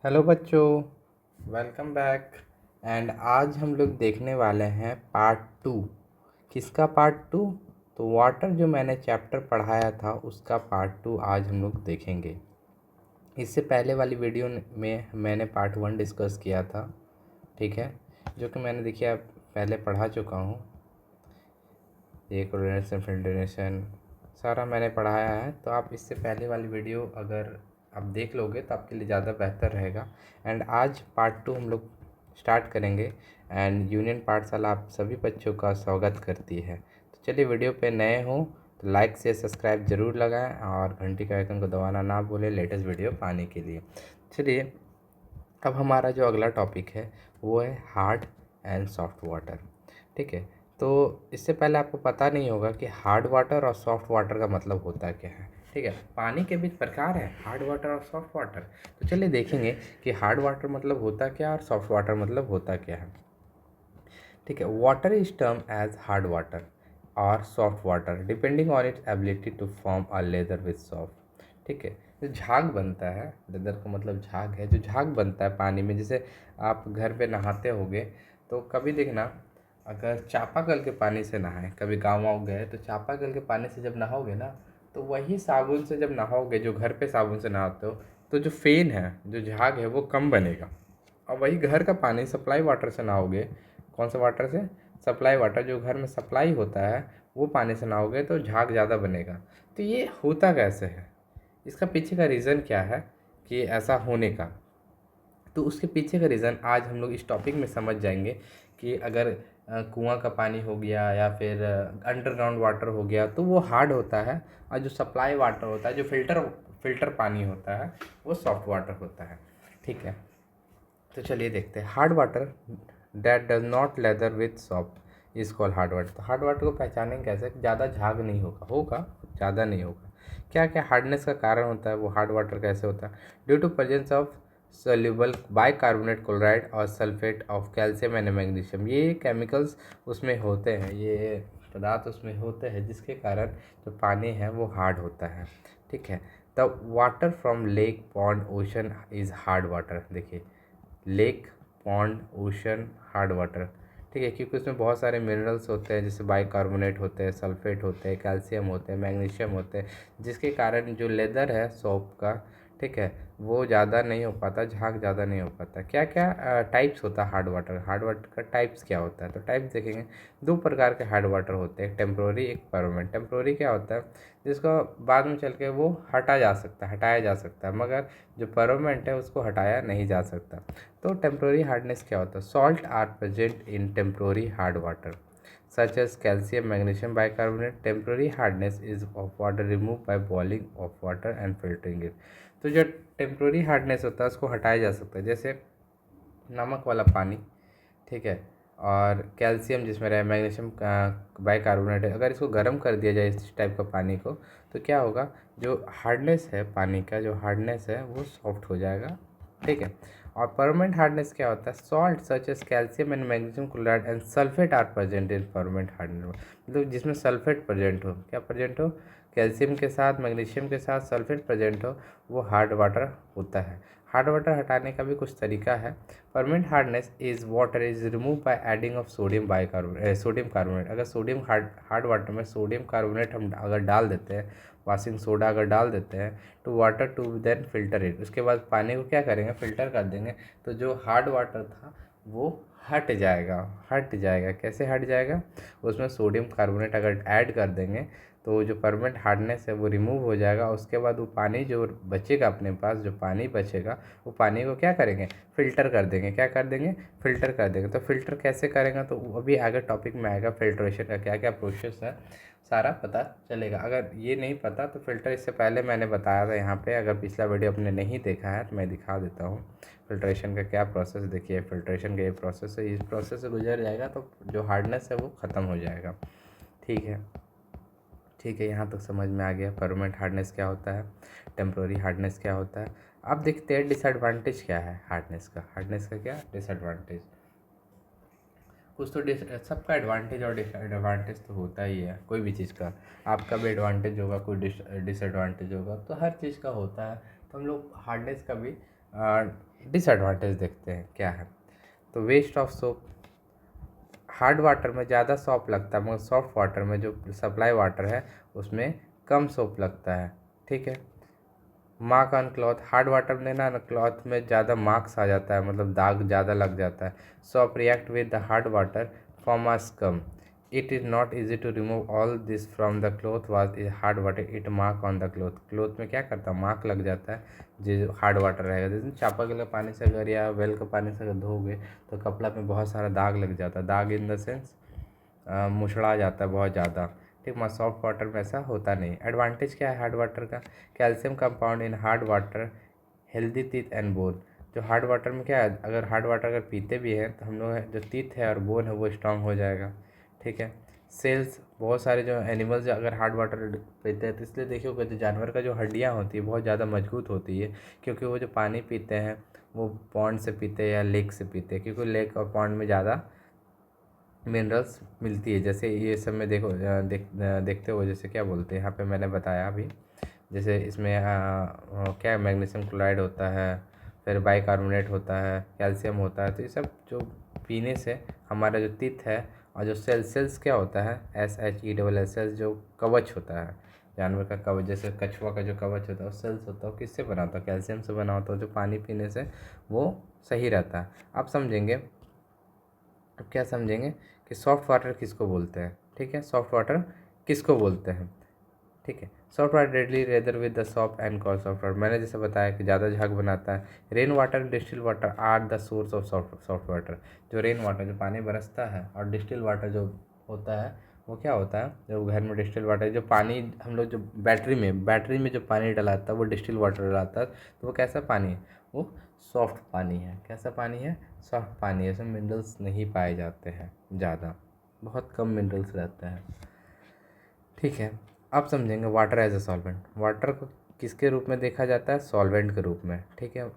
Hello बच्चों, welcome back. And आज हम लोग देखने वाले हैं पार्ट टू। किसका पार्ट टू? तो वाटर जो मैंने चैप्टर पढ़ाया था उसका पार्ट टू आज हम लोग देखेंगे। इससे पहले वाली वीडियो में मैंने पार्ट वन डिस्कस किया था, ठीक है, जो कि मैंने देखिए पहले पढ़ा चुका हूँ। ये कोऑर्डिनेशन फिल्ट्रेशन सारा मैंने पढ़ाया है, तो आप इससे पहले वाली वीडियो अगर आप देख लोगे तो आपके लिए ज़्यादा बेहतर रहेगा। एंड आज पार्ट टू हम लोग स्टार्ट करेंगे। एंड यूनियन पाठशाला आप सभी बच्चों का स्वागत करती है। तो चलिए, वीडियो पे नए हो तो लाइक से सब्सक्राइब ज़रूर लगाएं और घंटी के आइकन को दबाना ना भूलें लेटेस्ट वीडियो पाने के लिए। चलिए, अब हमारा जो अगला टॉपिक है वो है हार्ड एंड सॉफ्ट वाटर, ठीक है। तो इससे पहले आपको पता नहीं होगा कि हार्ड वाटर और सॉफ्ट वाटर का मतलब होता क्या है, ठीक है। पानी के बीच प्रकार है हार्ड वाटर और सॉफ्ट वाटर। तो चलिए देखेंगे कि हार्ड वाटर मतलब होता क्या और सॉफ्ट वाटर मतलब होता क्या है, ठीक है। Water is term as hard water और soft water depending on its ability to form a lather with soft, ठीक है। जो झाग बनता है, लेदर का मतलब झाग है, जो झाग बनता है पानी में, जैसे आप घर पे नहाते होगे तो कभी देखना, अगर चापाकल के पानी से नहाए, कभी गाँव वाँव गए तो चापाकल के पानी से जब नहाओगे ना, तो वही साबुन से जब नहाओगे, जो घर पे साबुन से नहाते हो, तो जो फेन है, जो झाग है, वो कम बनेगा। और वही घर का पानी सप्लाई वाटर से नहाओगे, कौन सा वाटर से? सप्लाई वाटर, जो घर में सप्लाई होता है, वो पानी से नहाओगे तो झाग ज़्यादा बनेगा। तो ये होता कैसे है, इसका पीछे का रीज़न क्या है कि ऐसा होने का? तो उसके पीछे का रीज़न आज हम लोग इस टॉपिक में समझ जाएंगे कि अगर कुआं का पानी हो गया या फिर अंडरग्राउंड वाटर हो गया तो वो हार्ड होता है, और जो सप्लाई वाटर होता है, जो फिल्टर पानी होता है, वो सॉफ्ट वाटर होता है, ठीक है। तो चलिए देखते हैं। Hard water that does not leather with soft is called hard water. तो हार्ड वाटर को पहचानेंगे कैसे? ज़्यादा झाग नहीं होगा, ज़्यादा नहीं होगा। क्या क्या हार्डनेस का कारण होता है वो हार्ड वाटर कैसे होता है? Due to presence of soluble bicarbonate chloride और sulphate of calcium and magnesium. ये केमिकल्स उसमें होते हैं, ये पदार्थ उसमें होते हैं, जिसके कारण जो पानी है वो हार्ड होता है, ठीक है। The water from lake pond ocean is hard water. देखिए, lake, pond, ocean, hard water, ठीक है, क्योंकि उसमें बहुत सारे मिनरल्स होते हैं, जैसे बाइकार्बोनेट होते हैं, सल्फेट होते हैं, कैल्शियम होते हैं, मैग्नीशियम होते हैं, जिसके कारण जो लेदर है सोप का, ठीक है, वो ज़्यादा नहीं हो पाता, झाग ज़्यादा नहीं हो पाता। क्या क्या टाइप्स होता है हार्ड वाटर का टाइप्स क्या होता है? तो टाइप्स देखेंगे, दो प्रकार के हार्ड वाटर होते हैं, टेम्प्रोरी, एक परमानेंट। टेम्प्रोरी क्या होता है? जिसको बाद में चल के वो हटाया जा सकता है, मगर जो परमानेंट है उसको हटाया नहीं जा सकता। तो टेम्प्रोरी हार्डनेस क्या होता है? Salt are present in temporary hard water such as calcium, magnesium bicarbonate. Temporary hardness is of water removed by boiling of water and filtering it. तो जो टेम्प्रोरी हार्डनेस होता है उसको हटाया जा सकता है, जैसे नमक वाला पानी, ठीक है, और कैल्शियम जिसमें रहे, मैग्नीशियम बाइकार्बोनेट है, अगर इसको गर्म कर दिया जाए इस टाइप का पानी को, तो क्या होगा? जो हार्डनेस है पानी का, जो हार्डनेस है वो सॉफ्ट हो जाएगा, ठीक है। और परमानेंट हार्डनेस क्या होता है? Salt such as calcium and magnesium chloride and sulphate are present in permanent hardness. मतलब जिसमें सल्फेट प्रेजेंट हो, क्या प्रेजेंट हो? कैल्शियम के साथ, मैग्नीशियम के साथ सल्फेट प्रेजेंट हो, वो हार्ड वाटर होता है। हार्ड वाटर हटाने का भी कुछ तरीका है। Permanent hardness is water is remove by adding of sodium carbonate. अगर हार्ड वाटर में सोडियम कार्बोनेट हम अगर डाल देते हैं, वॉशिंग सोडा अगर डाल देते हैं, तो water to then filter it, उसके बाद पानी को क्या करेंगे? फिल्टर कर देंगे, तो जो हार्ड वाटर था वो हट जाएगा। कैसे हट जाएगा? उसमें सोडियम कार्बोनेट अगर ऐड कर देंगे तो जो परमानेंट हार्डनेस है वो रिमूव हो जाएगा। उसके बाद वो पानी जो बचेगा अपने पास, जो पानी बचेगा, वो पानी को क्या करेंगे? फ़िल्टर कर देंगे। क्या कर देंगे? फ़िल्टर कर देंगे। तो फ़िल्टर कैसे करेंगे तो अभी आगे टॉपिक में आएगा, फ़िल्ट्रेशन का क्या क्या प्रोसेस है सारा पता चलेगा। अगर ये नहीं पता तो फ़िल्टर इससे पहले मैंने बताया था यहाँ पे, अगर पिछला वीडियो आपने नहीं देखा है तो मैं दिखा देता हूँ फ़िल्ट्रेशन का क्या प्रोसेस। देखिए, फ़िल्ट्रेशन का ये प्रोसेस है, इस प्रोसेस से गुजर जाएगा तो जो हार्डनेस है वो ख़त्म हो जाएगा, ठीक है। ठीक है, यहाँ तक समझ में आ गया परमानेंट हार्डनेस क्या होता है, टेम्प्रोरी हार्डनेस क्या होता है। अब देखते हैं डिसएडवांटेज क्या है हार्डनेस का क्या डिसएडवांटेज। कुछ तो सबका एडवांटेज और डिसएडवांटेज तो होता ही है, कोई भी चीज़ का। आपका भी एडवांटेज होगा, कोई डिसएडवांटेज होगा, तो हर चीज़ का होता है। तो हम लोग हार्डनेस का भी डिसएडवांटेज देखते हैं क्या है। तो waste of soap, hard water में ज़्यादा सोप लगता है, मगर सॉफ्ट वाटर में जो सप्लाई वाटर है उसमें कम सोप लगता है। ठीक है। Mark on cloth, hard water में ना क्लॉथ में ज़्यादा मार्क्स आ जाता है, मतलब दाग ज़्यादा लग जाता है। Soap react with the hard water form a scum, it is not easy to remove all this from the cloth was is hard water it mark on the cloth. Cloth में क्या करता है, मार्क लग जाता है जो hard water रहेगा। जैसे चापाकल के पानी से अगर या वेल के पानी से अगर धोगे तो कपड़ा में बहुत सारा दाग लग जाता है। दाग इन द सेंस मुछड़ा जाता है बहुत ज़्यादा। ठीक, मगर सॉफ्ट वाटर में ऐसा होता नहीं। एडवांटेज क्या है हार्ड वाटर का, calcium compound in hard water healthy teeth and bone. जो हार्ड वाटर में क्या है, अगर हार्ड वाटर अगर पीते भी हैं तो हम लोग जो टीथ है और बोन है वो स्ट्रांग हो जाएगा। ठीक है। सेल्स, बहुत सारे जो एनिमल्स अगर हार्ड वाटर पीते हैं तो इसलिए देखिए जो जानवर का जो हड्डियाँ होती है बहुत ज़्यादा मजबूत होती है, क्योंकि वो जो पानी पीते हैं वो पॉन्ड से पीते हैं या लेक से पीते हैं, क्योंकि लेक और पॉन्ड में ज़्यादा मिनरल्स मिलती है। जैसे ये सब में देखो देखते हो, जैसे क्या बोलते हैं यहाँ पे मैंने बताया अभी, जैसे इसमें क्या मैग्नीशियम क्लोराइड होता है, फिर बाइकार्बोनेट होता है, कैल्शियम होता है। तो ये सब जो पीने से हमारा जो टीथ है और जो सेल्स क्या होता है, SHELLS, जो कवच होता है जानवर का कवच, जैसे कछुआ का जो कवच होता है वो सेल्स होता है, वो किससे बना होता है, कैल्शियम से बना होता है, जो पानी पीने से वो सही रहता है। आप समझेंगे, अब क्या समझेंगे कि सॉफ्ट वाटर किसको बोलते हैं। ठीक है, सॉफ्ट वाटर किसको बोलते हैं। ठीक है, soft water deadly rather with the soft and call soft water, मैंने जैसे बताया कि ज़्यादा झाग बनाता है। Rain water distil water are the source of soft water. जो रेन वाटर जो पानी बरसता है और डिस्टिल वाटर जो होता है वो क्या होता है, जो घर में डिस्टिल वाटर जो पानी हम लोग जो बैटरी में जो पानी डलाता है वो डिस्टिल वाटर डलाता है, तो वो कैसा पानी है, वो सॉफ्ट पानी है। कैसा पानी है, सॉफ्ट पानी है। इसमें मिनरल्स नहीं पाए जाते हैं ज़्यादा, बहुत कम मिनरल्स रहते हैं। ठीक है, अब समझेंगे water as a solvent. Water को किसके रूप में देखा जाता है, सॉल्वेंट के रूप में। ठीक है,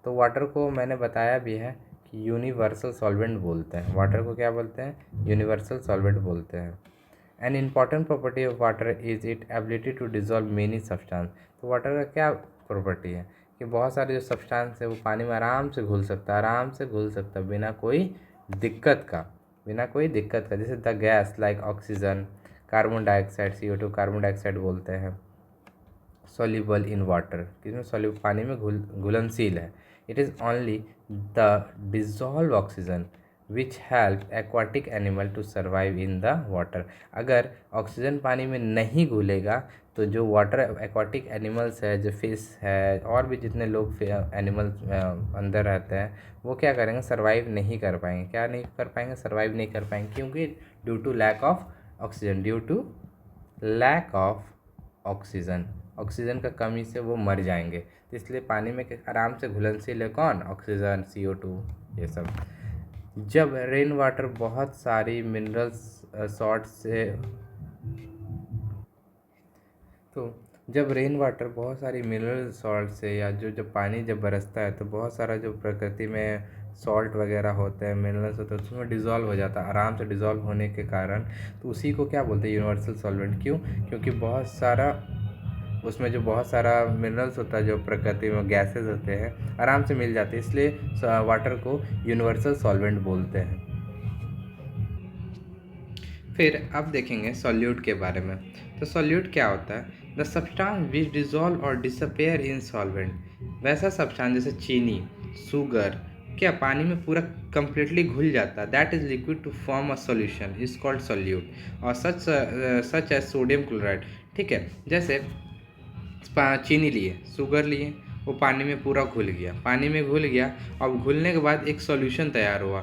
तो वाटर को मैंने बताया भी है कि यूनिवर्सल सॉल्वेंट बोलते हैं। वाटर को क्या बोलते हैं, यूनिवर्सल सॉल्वेंट बोलते हैं। An important property of water is it ability to dissolve many substance. तो वाटर का क्या प्रॉपर्टी है कि बहुत सारे जो सब्सटेंस है वो पानी में आराम से घुल सकता है, आराम से घुल सकता है बिना कोई दिक्कत का, बिना कोई दिक्कत का। जैसे the gas like oxygen, carbon dioxide, CO2 carbon dioxide बोलते हैं, सॉल्युबल इन वाटर, किसमें सॉल्युबल, पानी में घुलनशील है। It is only the dissolve oxygen which help aquatic animal to survive in the water. अगर ऑक्सीजन पानी में नहीं घुलेगा तो जो वाटर एक्वाटिक एनिमल्स है, जो फिश है और भी जितने लोग एनिमल्स अंदर रहते हैं वो क्या करेंगे, सर्वाइव नहीं कर पाएंगे। क्या नहीं कर पाएंगे, सर्वाइव नहीं कर पाएंगे, क्योंकि due to lack of oxygen, due to lack of oxygen, oxygen का कमी से वो मर जाएंगे। तो इसलिए पानी में आराम से घुलनशील है कौन, ऑक्सीजन, CO2 ये सब। जब रेन वाटर बहुत सारी मिनरल्स सॉल्ट से, तो जब रेन वाटर बहुत सारी मिनरल सॉल्ट से या जो जब पानी जब बरसता है तो बहुत सारा जो प्रकृति में सॉल्ट वगैरह होते हैं, मिनरल्स होते हैं, उसमें डिज़ोल्व हो जाता है आराम से। डिज़ोल्व होने के कारण तो उसी को क्या बोलते हैं, यूनिवर्सल सॉल्वेंट। क्यों, क्योंकि बहुत सारा उसमें जो बहुत सारा मिनरल्स होता है, जो प्रकृति में गैसेज होते हैं आराम से मिल जाते हैं, इसलिए वाटर को यूनिवर्सल सॉल्वेंट बोलते हैं। फिर अब देखेंगे सॉल्यूट के बारे में। तो सॉल्यूट क्या होता है, द सब्सटेंस विच डिजॉल्व और डिसअपेयर इन सॉल्वेंट। वैसा सब्सटेंस जैसे चीनी, शुगर, क्या पानी में पूरा कंप्लीटली घुल जाता है, that is liquid to form a solution is called solute. और सच एज सोडियम क्लोराइड। ठीक है, जैसे चीनी लिए, शुगर लिए, वो पानी में पूरा घुल गया, पानी में घुल गया। अब घुलने के बाद एक सॉल्यूशन तैयार हुआ,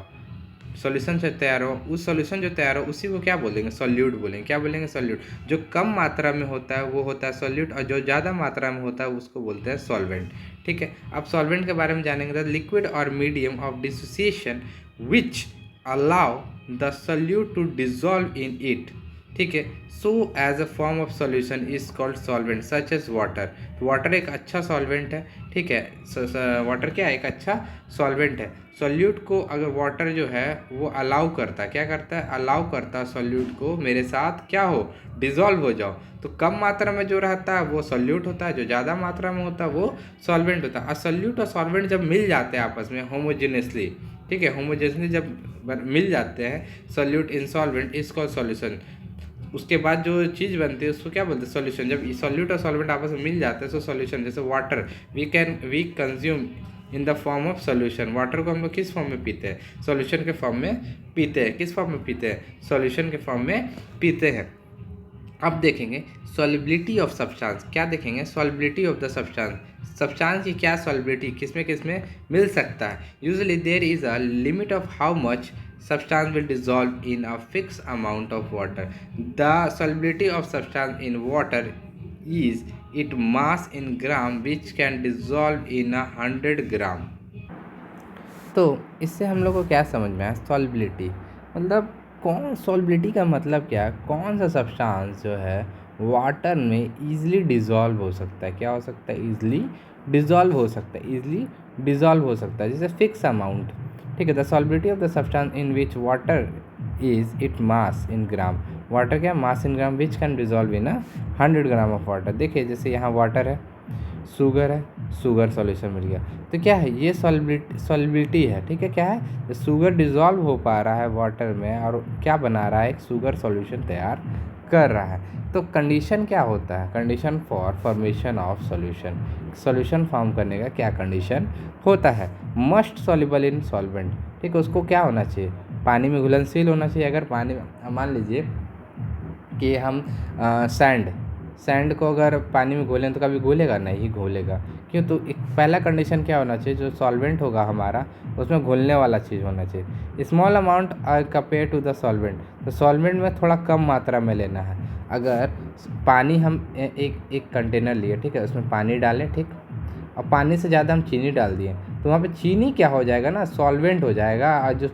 सॉल्यूशन जो तैयार हो, उस सॉल्यूशन जो तैयार हो उसी को क्या बोलेंगे, सॉल्यूट बोलेंगे। क्या बोलेंगे, सॉल्यूट। जो कम मात्रा में होता है वो होता है सॉल्यूट, और जो ज़्यादा मात्रा में होता है उसको बोलते हैं सॉल्वेंट। ठीक है, अब सॉल्वेंट के बारे में जानेंगे तो लिक्विड और medium of dissociation which allow the solute to dissolve in it. ठीक है। So as a form of solution is called solvent such as water. Water एक अच्छा सॉल्वेंट है, ठीक है। वाटर क्या है, एक अच्छा सॉल्वेंट है। सॉल्यूट को अगर वाटर जो है वो अलाउ करता है, क्या करता है, अलाउ करता है सॉल्यूट को मेरे साथ क्या हो, डिजॉल्व हो जाओ। तो कम मात्रा में जो रहता है वो सॉल्यूट होता है, जो ज़्यादा मात्रा में होता है वो सॉल्वेंट होता है। सॉल्यूट और सॉल्वेंट जब मिल जाते हैं आपस में होमोजेनियसली, ठीक है, होमोजेनियसली जब मिल जाते हैं, solute insolvent is called solution. उसके बाद जो चीज़ बनती है उसको क्या बोलते हैं, सॉल्यूशन। जब सॉल्यूट और सॉल्वेंट आपस में मिल जाते हैं तो सॉल्यूशन। जैसे water we consume in the form of solution. Water को हम लोग किस फॉर्म में पीते हैं, सॉल्यूशन के फॉर्म में पीते हैं। किस फॉर्म में पीते हैं, सॉल्यूशन के फॉर्म में पीते हैं। अब देखेंगे सॉल्युबिलिटी ऑफ सब्सटेंस। क्या देखेंगे, solubility of the substance. Substance की क्या सॉल्युबिलिटी, किसमें किसमें मिल सकता है। Usually there is a limit of how much substance will dissolve in a fixed amount of water. The solubility of substance in water is its mass in gram, which can dissolve in 100 gram. तो इससे हम लोग को क्या समझ में आया, solubility मतलब कौन, सॉल्युबिलिटी का मतलब क्या है, कौन सा सब्सटेंस जो है वाटर में ईजिली डिज़ोल्व हो सकता है। क्या हो सकता है, ईजिली डिज़ोल्व हो सकता है, ईजिली डिज़ोल्व हो सकता है, जैसे फिक्स अमाउंट, ठीक है। The solubility of the substance in which water is it mass in gram. Water क्या, mass in gram, which can dissolve in 100 gram of water. देखिए जैसे यहाँ वाटर है, शुगर है, शुगर सॉल्यूशन मिल गया। तो क्या है, ये सॉल्युबिलिटी है, ठीक है। क्या है, शुगर डिज़ोल्व हो पा रहा है वाटर में और क्या बना रहा है, एक शुगर सॉल्यूशन तैयार कर रहा है। तो कंडीशन क्या होता है, condition for formation of solution. Solution form करने का क्या कंडीशन होता है, मस्ट सॉल्युबल इन सॉल्वेंट, ठीक है। उसको क्या होना चाहिए, पानी में घुलनशील होना चाहिए। अगर पानी, मान लीजिए कि हम सैंड को अगर पानी में घोलें तो कभी घोलेगा, नहीं घोलेगा। क्यों, तो एक पहला कंडीशन क्या होना चाहिए, जो सॉल्वेंट होगा हमारा उसमें घुलने वाला चीज़ होना चाहिए। Small amount compare to the solvent, तो सॉल्वेंट में थोड़ा कम मात्रा में लेना है। अगर पानी हम एक कंटेनर लिए, ठीक है, उसमें पानी डालें, ठीक, और पानी से ज़्यादा हम चीनी डाल दिए तो वहाँ पे चीनी क्या हो जाएगा ना, सॉल्वेंट हो जाएगा, और जो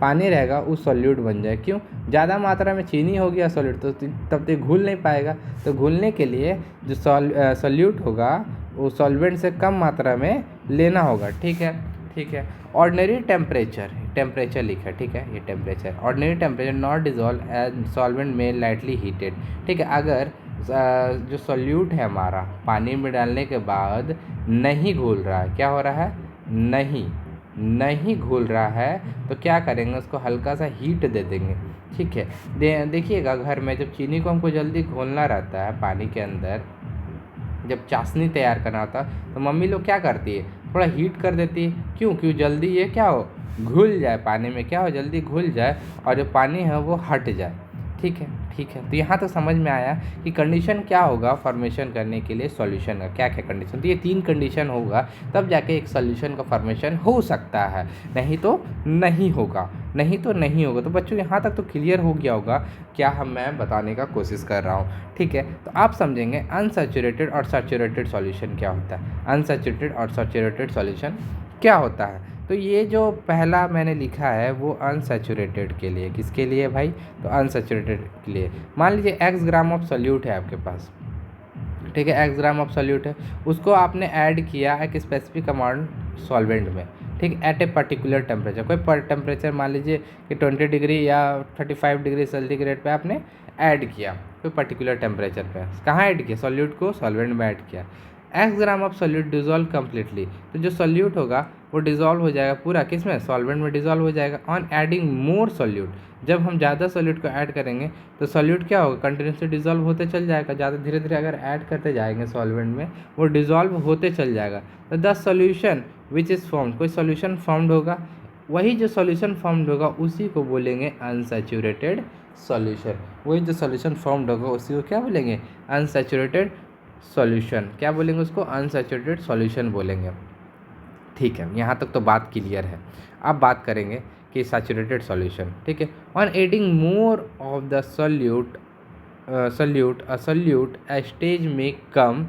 पानी रहेगा वो सॉल्यूट बन जाए। क्यों, ज़्यादा मात्रा में चीनी हो गया सॉल्यूट, तो तब तक घुल नहीं पाएगा। तो घुलने के लिए जो सॉल्यूट होगा वो सॉल्वेंट से कम मात्रा में लेना होगा, ठीक है, ठीक है। ऑर्डिनरी टेम्परेचर लिखा है, ठीक है, ये temperature, ordinary temperature not dissolve as solvent में लाइटली हीटेड, ठीक है। अगर जो सॉल्यूट है हमारा पानी में डालने के बाद नहीं घुल रहा है, क्या हो रहा है, नहीं घुल रहा है, तो क्या करेंगे, उसको हल्का सा हीट दे देंगे, ठीक है। देखिएगा घर में जब चीनी को हमको जल्दी घोलना रहता है पानी के अंदर, जब चाशनी तैयार करना होता तो मम्मी लोग क्या करती है, थोड़ा हीट कर देती है। क्यों जल्दी ये क्या हो, घुल जाए पानी में, क्या हो, जल्दी घुल जाए और जो पानी है वो हट जाए, ठीक है, ठीक है। तो यहाँ तो समझ में आया कि कंडीशन क्या होगा फॉर्मेशन करने के लिए सॉल्यूशन का, क्या क्या कंडीशन। तो ये 3 कंडीशन होगा तब जाके एक सॉल्यूशन का फॉर्मेशन हो सकता है, नहीं तो नहीं होगा, नहीं तो नहीं होगा। तो बच्चों यहाँ तक तो क्लियर हो गया होगा क्या मैं बताने का कोशिश कर रहा हूँ, ठीक है। तो आप समझेंगे अनसैचुरेटेड और सैचुरेटेड सॉल्यूशन क्या होता है, अनसैचुरेटेड और सैचुरेटेड सॉल्यूशन क्या होता है। तो ये जो पहला मैंने लिखा है वो अनसैचुरेटेड के लिए, किसके लिए भाई, तो अनसैचुरेटेड के लिए। मान लीजिए x ग्राम ऑफ सॉल्यूट है आपके पास, ठीक है, x ग्राम ऑफ सॉल्यूट है, उसको आपने ऐड किया एक स्पेसिफिक अमाउंट सॉल्वेंट में, ठीक, एट ए पर्टिकुलर टेम्परेचर। कोई पर टेम्परेचर मान लीजिए कि 20 डिग्री या 35 डिग्री सेंटीग्रेड पे आपने ऐड किया, कोई पर्टिकुलर टेम्परेचर पे। कहाँ ऐड किया, सॉल्यूट को सॉल्वेंट में ऐड किया। x gram of solute dissolve completely, तो जो सॉल्यूट होगा वो डिजॉल्व हो जाएगा पूरा, किस में, सॉल्वेंट में डिजॉल्व हो जाएगा। ऑन एडिंग मोर सॉल्यूट, जब हम ज़्यादा सॉल्यूट को ऐड करेंगे तो सॉल्यूट क्या होगा, कंटिन्यूसली डिजॉल्व होते चल जाएगा। ज़्यादा धीरे धीरे अगर ऐड करते जाएंगे सॉल्वेंट में वो डिजॉल्व होते चल जाएगा। तो the solution which is formed, कोई सॉल्यूशन फॉर्म्ड होगा, वही जो सॉल्यूशन फॉर्म्ड होगा उसी को बोलेंगे अनसैचुरेटेड सॉल्यूशन। वही जो सॉल्यूशन फॉर्म्ड होगा उसी को क्या बोलेंगे, अनसैचुरेटेड सॉल्यूशन। क्या बोलेंगे उसको, अनसैचुरेटेड सॉल्यूशन बोलेंगे, ठीक है। यहाँ तक तो बात क्लियर है। अब बात करेंगे कि सैचुरेटेड सॉल्यूशन, ठीक है। On adding more of the solute a stage may come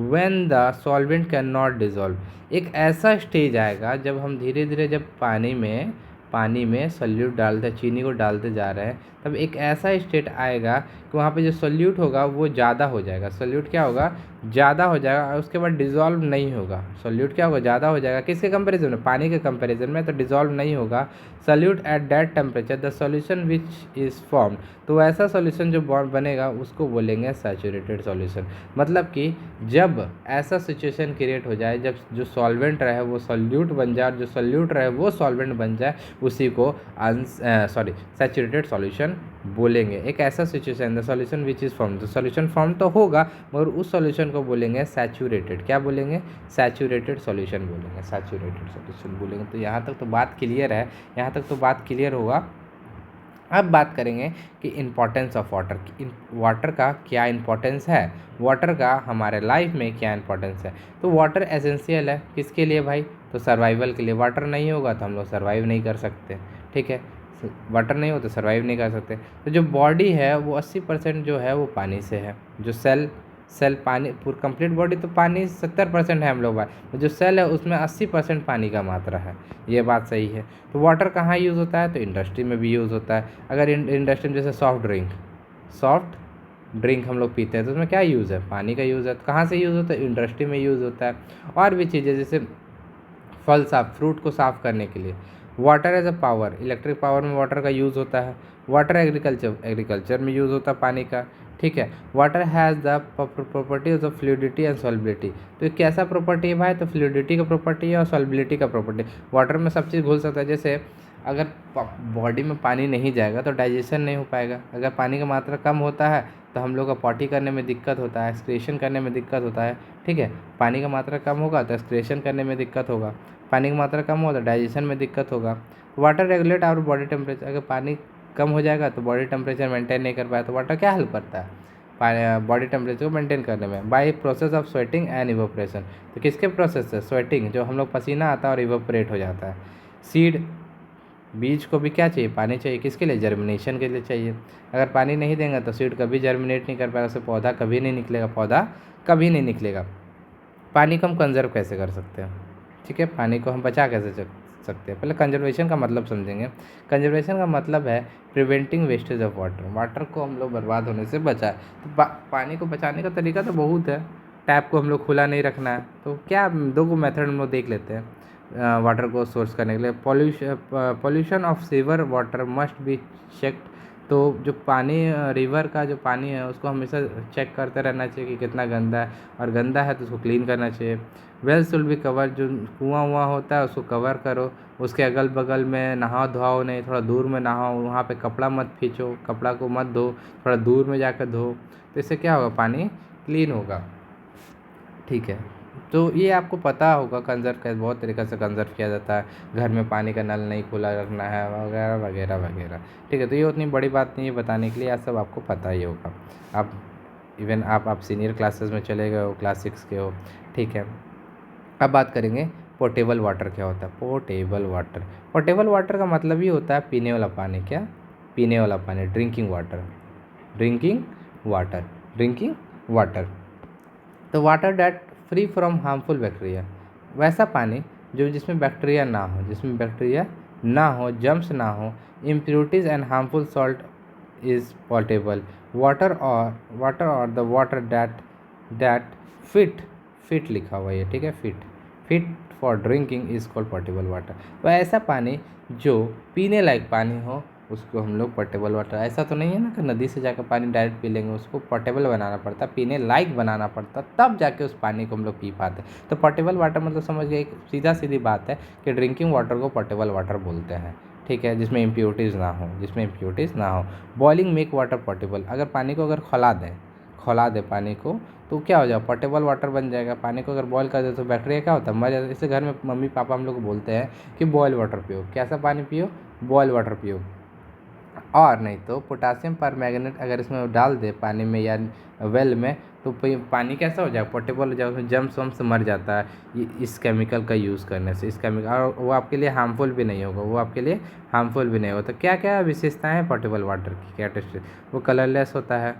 when the solvent can not dissolve. एक ऐसा स्टेज आएगा जब हम धीरे धीरे जब पानी में पानी में सॉल्यूट डालते, चीनी को डालते जा रहे हैं, तब एक ऐसा स्टेट आएगा कि वहाँ पे जो सॉल्यूट होगा वो ज़्यादा हो जाएगा। सॉल्यूट क्या होगा, ज़्यादा हो जाएगा, और उसके बाद डिज़ोल्व नहीं होगा। सॉल्यूट क्या होगा, ज़्यादा हो जाएगा। किसके कंपैरिजन में, पानी के कंपैरिजन में, तो डिज़ोल्व नहीं होगा। Solute at that temperature the solution which is form, तो ऐसा सॉल्यूशन जो बनेगा उसको बोलेंगे सैचुरेटेड सॉल्यूशन। मतलब कि जब ऐसा सिचुएशन क्रिएट हो जाए, जब जो सॉल्वेंट रहे वो सॉल्यूट बन जाए, और जो सॉल्यूट रहे वो सॉल्वेंट बन जाए, उसी को सैचुरेटेड सॉल्यूशन बोलेंगे। एक ऐसा situation, the solution which is form, तो सॉल्यूशन फॉर्म तो होगा मगर उस सॉल्यूशन को बोलेंगे सैचुरेटेड। क्या बोलेंगे, सैचुरेटेड सॉल्यूशन बोलेंगे, सैचुरेटेड सॉल्यूशन बोलेंगे। तो यहाँ तक तो बात क्लियर है, यहाँ तक तो बात क्लियर होगा। अब बात करेंगे कि इम्पोर्टेंस ऑफ वाटर, वाटर का क्या इम्पोर्टेंस है, वाटर का हमारे लाइफ में क्या इम्पोर्टेंस है। तो वाटर एसेंशियल है किसके लिए भाई, तो सर्वाइवल के लिए। वाटर नहीं होगा तो हम लोग सर्वाइव नहीं कर सकते, ठीक है, वाटर नहीं हो तो सर्वाइव नहीं कर सकते। तो जो बॉडी है वो 80% जो है वो पानी से है। जो सेल पानी, पूरी कंप्लीट बॉडी तो पानी 70% है हम लोग भाई, जो सेल है उसमें 80% पानी का मात्रा है, ये बात सही है। तो वाटर कहाँ यूज़ होता है, तो इंडस्ट्री में भी यूज़ होता है। अगर इंडस्ट्री में जैसे सॉफ्ट ड्रिंक हम लोग पीते हैं तो उसमें क्या यूज़ है, पानी का यूज़ है। तो कहाँ से यूज़ होता है, इंडस्ट्री में यूज़ होता है। और भी चीज़ें जैसे फल साफ, फ्रूट को साफ़ करने के लिए water as a power, electric power में वाटर का यूज़ होता है। वाटर एग्रीकल्चर में यूज़ होता है पानी का, ठीक है। Water has the properties of fluidity and solubility, तो ये कैसा प्रॉपर्टी है भाई, तो फ्लूइडिटी का प्रॉपर्टी है और सॉल्बिलिटी का प्रॉपर्टी। वाटर में सब चीज़ घुल सकता है, जैसे अगर बॉडी में पानी नहीं जाएगा तो डाइजेशन नहीं हो पाएगा। अगर पानी का मात्रा कम होता है तो हम लोग का पॉटी करने में दिक्कत होता है, एक्सक्रीशन करने में दिक्कत होता है, ठीक है। पानी का मात्रा कम होगा तो एक्सक्रीशन करने में दिक्कत होगा, पानी की मात्रा कम हो तो डाइजेशन में दिक्कत होगा। Water regulate our body temperature, अगर पानी कम हो जाएगा तो बॉडी टेम्परेचर मेंटेन नहीं कर पाया, तो वाटर क्या हेल्प करता है बॉडी टेम्परेचर को मेंटेन करने में, by process of sweating and evaporation. तो किसके प्रोसेस से, स्वेटिंग, जो हम लोग पसीना आता है और इवोपरेट हो जाता है। सीड, बीज को भी क्या चाहिए, पानी चाहिए, किसके लिए, जर्मिनेशन के लिए चाहिए। अगर पानी नहीं देंगे तो सीड कभी जर्मिनेट नहीं कर पाएगा, उससे पौधा कभी नहीं निकलेगा, पौधा कभी नहीं निकलेगा। पानी को हम कंजर्व कैसे कर सकते हैं, ठीक है, पानी को हम बचा कैसे सकते हैं। पहले कंजर्वेशन का मतलब समझेंगे। कंजर्वेशन का मतलब है preventing wastage of water, water को हम लोग बर्बाद होने से बचाए। तो पानी को बचाने का तरीका तो बहुत है। टैप को हम लोग खुला नहीं रखना है, तो क्या दो मेथड हम लोग देख लेते हैं वाटर को सोर्स करने के लिए। Pollution of sewer water must be checked, तो जो पानी रिवर का जो पानी है उसको हमेशा चेक करते रहना चाहिए कि कितना गंदा है, और गंदा है तो उसको क्लीन करना चाहिए। वेल्स विल बी कवर, जो कुआं हुआ होता है उसको कवर करो, उसके अगल बगल में नहाओ धोआओ नहीं, थोड़ा दूर में नहाओ, वहाँ पे कपड़ा मत खींचो, कपड़ा को मत धो, थोड़ा दूर में जाकर धो, तो इससे क्या होगा, पानी क्लीन होगा, ठीक है। तो ये आपको पता होगा कंजर्व कैसे, बहुत तरीक़े से कंजर्व किया जाता है। घर में पानी का नल नहीं खुला रखना है, वगैरह वगैरह वगैरह, ठीक है। तो ये उतनी बड़ी बात नहीं है बताने के लिए, यह सब आपको पता ही होगा। आप इवन आप सीनियर क्लासेस में चले गए हो, क्लास 6 के हो, ठीक है। अब बात करेंगे पोर्टेबल वाटर क्या होता है। पोर्टेबल वाटर का मतलब ही होता है पीने वाला पानी। क्या, पीने वाला पानी, ड्रिंकिंग वाटर। तो water that free from harmful bacteria, वैसा पानी जो जिसमें बैक्टीरिया ना हो, जम्स ना हो, impurities and harmful salt is portable water, और द वाटर दैट फिट लिखा हुआ है, ठीक है, fit for drinking is called portable water. तो ऐसा पानी जो पीने लायक पानी हो उसको हम लोग पोर्टेबल वाटर, ऐसा तो नहीं है ना कि नदी से जाकर पानी डायरेक्ट पी लेंगे, उसको पोर्टेबल बनाना पड़ता, पीने लायक बनाना पड़ता, तब जाके उस पानी को हम लोग पी पाते। तो पोर्टेबल वाटर मतलब समझ गए, एक सीधी बात है कि ड्रिंकिंग वाटर को पोर्टेबल वाटर बोलते हैं, ठीक है, जिसमें इम्प्योरिटीज़ ना हो। बॉइलिंग मेक वाटर पोर्टेबल, अगर पानी को अगर खौला दे पानी को तो क्या हो जाएगा, पोर्टेबल वाटर बन जाएगा। पानी को अगर बॉयल कर दे तो बैक्टीरिया क्या होता है, मर जाता है। इससे घर में मम्मी पापा हम लोग बोलते हैं कि बॉयल वाटर पियो, कैसा पानी पियो, बॉयल वाटर पियो। और नहीं तो पोटासियम परमैंगनेट अगर इसमें डाल दे पानी में या वेल में, तो पानी कैसा हो जाएगा, पोर्टेबल हो जाएगा, उसमें जम्स वम्स मर जाता है इस केमिकल का यूज़ करने से। इस केमिकल, और वो आपके लिए हार्मफुल भी नहीं होगा, तो क्या क्या विशेषताएं हैं पोर्टेबल वाटर की, क्या टेस्ट, वो कलरलेस होता है,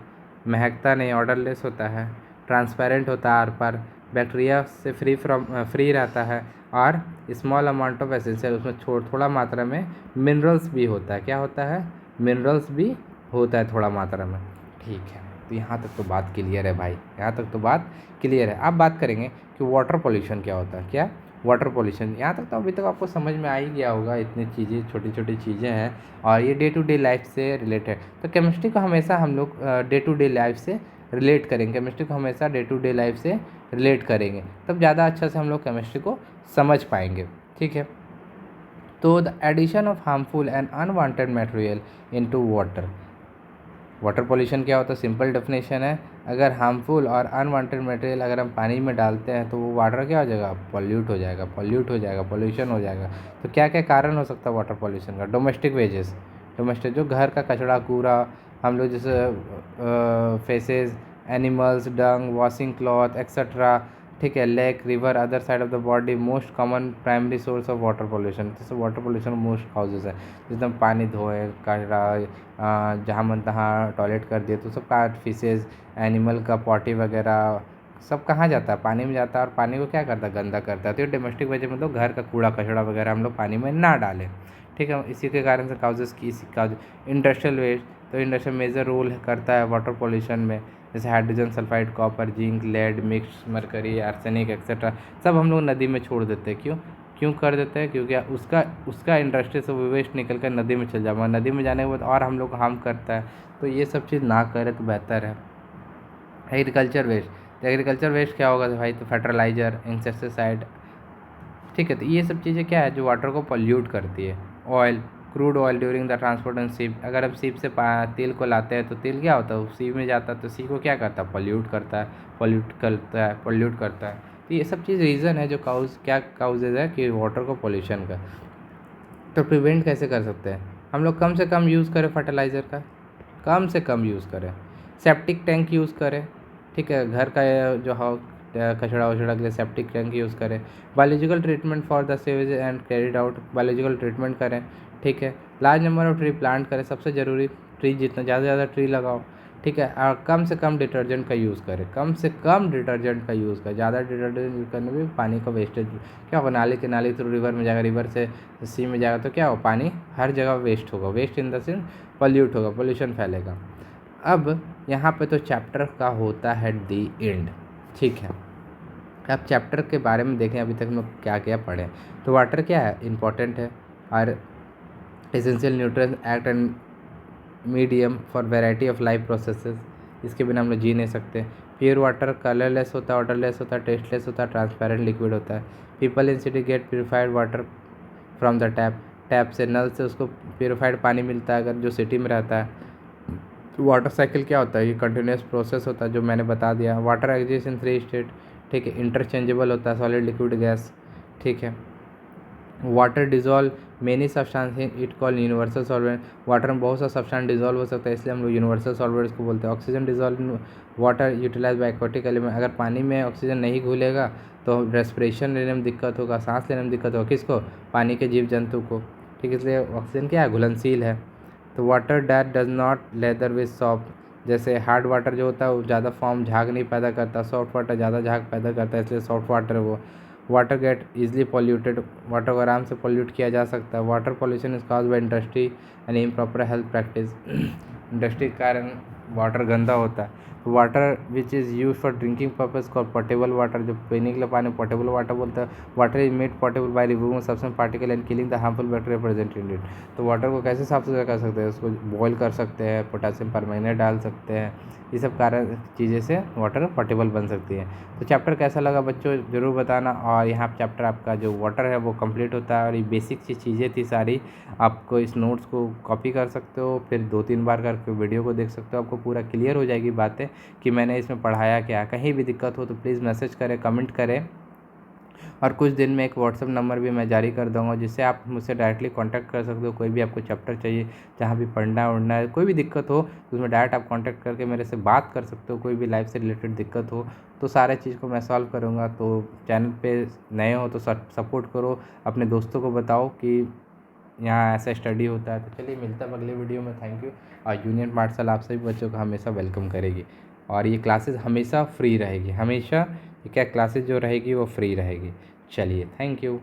महकता नहीं, ऑर्डरलेस होता है, ट्रांसपेरेंट होता है आर पार, बैक्टीरिया से फ्री रहता है, और स्मॉल अमाउंट ऑफ एसेंशियल, उसमें थोड़ा मात्रा में मिनरल्स भी होता है। क्या होता है? मिनरल्स भी होता है थोड़ा मात्रा में। ठीक है, तो यहाँ तक तो बात क्लियर है भाई, यहाँ तक तो बात क्लियर है। अब बात करेंगे कि वाटर पॉल्यूशन क्या होता है। क्या? Water pollution. यहाँ तक तो अभी तक आपको समझ में आ ही गया होगा, इतनी चीज़ें, छोटी छोटी चीज़ें हैं और ये डे टू डे लाइफ से रिलेटेड। तो केमिस्ट्री को हमेशा हम लोग डे टू डे लाइफ से रिलेट करेंगे, केमिस्ट्री को हमेशा डे टू डे लाइफ से रिलेट करेंगे, तब ज़्यादा अच्छा से हम लोग केमिस्ट्री को समझ पाएंगे। ठीक है, तो the addition of harmful and unwanted material into water. Water pollution क्या होता है? सिंपल डेफिनेशन है, अगर हार्मफुल और अनवांटेड मटेरियल अगर हम पानी में डालते हैं तो वो वाटर क्या हो जाएगा? पॉल्यूट हो जाएगा, पॉल्यूशन हो जाएगा। तो क्या क्या कारण हो सकता है वाटर पॉल्यूशन का? डोमेस्टिक वेजेस, डोमेस्टिक जो घर का कचरा कूड़ा, हम लोग जैसे फेसेस, एनिमल्स, डंग, वॉशिंग क्लॉथ एक्सेट्रा। ठीक है, lake, river, other side of the body, most common primary source of water pollution. जैसे वाटर पॉल्यूशन मोस्ट काउजेज है, जैसे हम पानी धोए, कचरा जहाँ मन तहाँ टॉयलेट कर दिए तो सबका, फिशेज़, एनिमल का पॉटी वगैरह सब कहाँ जाता है? पानी में जाता है, और पानी को क्या करता है? गंदा करता है। तो ये डोमेस्टिक वजह मतलब घर का कूड़ा कचरा वगैरह हम लोग पानी में ना डालें। ठीक है, इसी के कारण से काउजेस की, इसी काउज इंडस्ट्रियल वेस्ट। तो इंडस्ट्रियल मेजर रोल करता है वाटर पॉल्यूशन में, जैसे hydrogen sulphide, copper, zinc, lead, mix mercury, arsenic etcetera सब हम लोग नदी में छोड़ देते हैं। क्यों कर देते हैं? क्योंकि उसका इंडस्ट्री से वेस्ट निकल कर नदी में चल जाएगा, नदी में जाने के बाद और हम लोग को हार्म करता है। तो ये सब चीज़ ना करें तो बेहतर है। एग्रीकल्चर वेस्ट, तो एग्रीकल्चर वेस्ट क्या होगा भाई? तो फर्टिलाइज़र, इंसेक्टिसाइड। ठीक है, तो ये सब चीज़ें क्या है जो वाटर को पॉल्यूट करती है। Oil, crude oil during the transport and ship, अगर हम शिप से तेल को लाते हैं तो तेल क्या होता है? वो सी में जाता है, तो सी को क्या करता है? पॉल्यूट करता है। तो ये सब चीज़ रीज़न है जो क्या काउजेज है कि वाटर को पॉल्यूशन का। तो प्रिवेंट कैसे कर सकते हैं? हम लोग कम से कम यूज़ करें फर्टिलाइज़र का, कम से कम यूज़ करें। सेप्टिक टैंक यूज़ करें। ठीक है, घर का जो कचड़ा वचड़ा के लिए सेप्टिक टैंक यूज़ करें। Biological treatment for the sewage and carried out, biological treatment करें। ठीक है, large number of tree plant करें, सबसे ज़रूरी ट्री, जितना ज़्यादा से ज़्यादा ट्री लगाओ। ठीक है, और कम से कम डिटर्जेंट का यूज़ करें, कम से कम डिटर्जेंट का यूज़ करें। ज़्यादा डिटर्जेंट यूज़ करने में पानी का वेस्टेज क्या होगा? नाली थ्रू रिवर में जाएगा, रिवर से सी में जाएगा, तो क्या होगा? पानी हर जगह वेस्ट होगा, waste in the sense pollute होगा, पोल्यूशन फैलेगा। अब यहाँ पे तो चैप्टर का होता है दी एंड। ठीक है, अब चैप्टर के बारे में देखें अभी तक हम लोग क्या क्या पढ़े। तो वाटर क्या है? इम्पॉर्टेंट है, और essential nutrient act and medium for variety of life processes, इसके बिना हम लोग जी नहीं सकते। प्योर वाटर कलरलेस होता है, ऑर्डरलेस होता है, टेस्टलेस होता है, ट्रांसपेरेंट लिक्विड होता है। People in city get purified water from the tap से, नल से उसको प्योरीफाइड पानी मिलता है अगर जो सिटी में रहता है। वाटर साइकिल क्या होता है? ये कंटिन्यूस प्रोसेस होता है जो मैंने बता दिया। Water exist in 3 state. ठीक है, इंटरचेंजेबल होता है, सॉलिड, लिक्विड, गैस। ठीक है, water dissolve many substance it call universal solvent, water में बहुत सा सब्सटेंस डिजॉल्व हो सकता है, इसलिए हम लोग यूनिवर्सल सॉल्वेंट्स को बोलते हैं। Oxygen dissolve in water utilize by aquatic element, अगर पानी में ऑक्सीजन नहीं घुलेगा तो रेस्पिरेशन लेने में दिक्कत होगा, सांस लेने में दिक्कत होगा, किसको? पानी के जीव जंतु को। ठीक है, इसलिए ऑक्सीजन क्या है? घुलनशील है। तो water that does not leather with soft, जैसे हार्ड वाटर जो होता है वो ज़्यादा फॉर्म झाग नहीं पैदा करता, सॉफ्ट वाटर ज़्यादा झाग पैदा करता है, इसलिए सॉफ्ट वाटर है वो। Water get easily polluted, water को आराम से पॉल्यूट किया जा सकता है। Water pollution is cause by industry and improper health practice, industry के कारण वाटर गंदा होता है। Water which is use for drinking purpose call portable water, जो पीने के लिए पानी पोर्टेबल वाटर बोलता है। Water is made portable by removing substance particle and killing the harmful bacteria present in it. तो वाटर को कैसे साफ सुथरा कर सकते हैं? उसको बॉयल कर सकते हैं, पोटेशियम परमैंगनेट डाल सकते हैं, ये सब कारण चीज़ें से वाटर पोर्टेबल बन सकती है। तो चैप्टर कैसा लगा बच्चों ज़रूर बताना। और यहाँ चैप्टर आपका जो वाटर है वो कंप्लीट होता है, और ये बेसिक सी चीज़ें थी सारी। आपको इस नोट्स को कॉपी कर सकते हो, फिर 2-3 बार करके वीडियो को देख सकते हो, आपको पूरा क्लियर हो जाएगी बातें कि मैंने इसमें पढ़ाया क्या। कहीं भी दिक्कत हो तो प्लीज़ मैसेज करें, कमेंट करें, और कुछ दिन में एक व्हाट्सअप नंबर भी मैं जारी कर दूँगा जिससे आप मुझसे डायरेक्टली कांटेक्ट कर सकते हो। कोई भी आपको चैप्टर चाहिए, जहाँ भी पढ़ना उढ़ना है, कोई भी दिक्कत हो तो उसमें डायरेक्ट आप कांटेक्ट करके मेरे से बात कर सकते हो। कोई भी लाइफ से रिलेटेड दिक्कत हो तो सारे चीज़ को मैं सॉल्व करूँगा। तो चैनल पे नए हो तो सपोर्ट करो, अपने दोस्तों को बताओ कि यहाँ ऐसा स्टडी होता है। तो चलिए मिलता है अगले वीडियो में। Thank you. और यूनियन पाठशाला आप सभी बच्चों को हमेशा वेलकम करेगी, और ये क्लासेस हमेशा फ्री रहेगी, हमेशा ये क्या क्लासेस जो रहेगी वो फ्री रहेगी। चलिए, थैंक यू।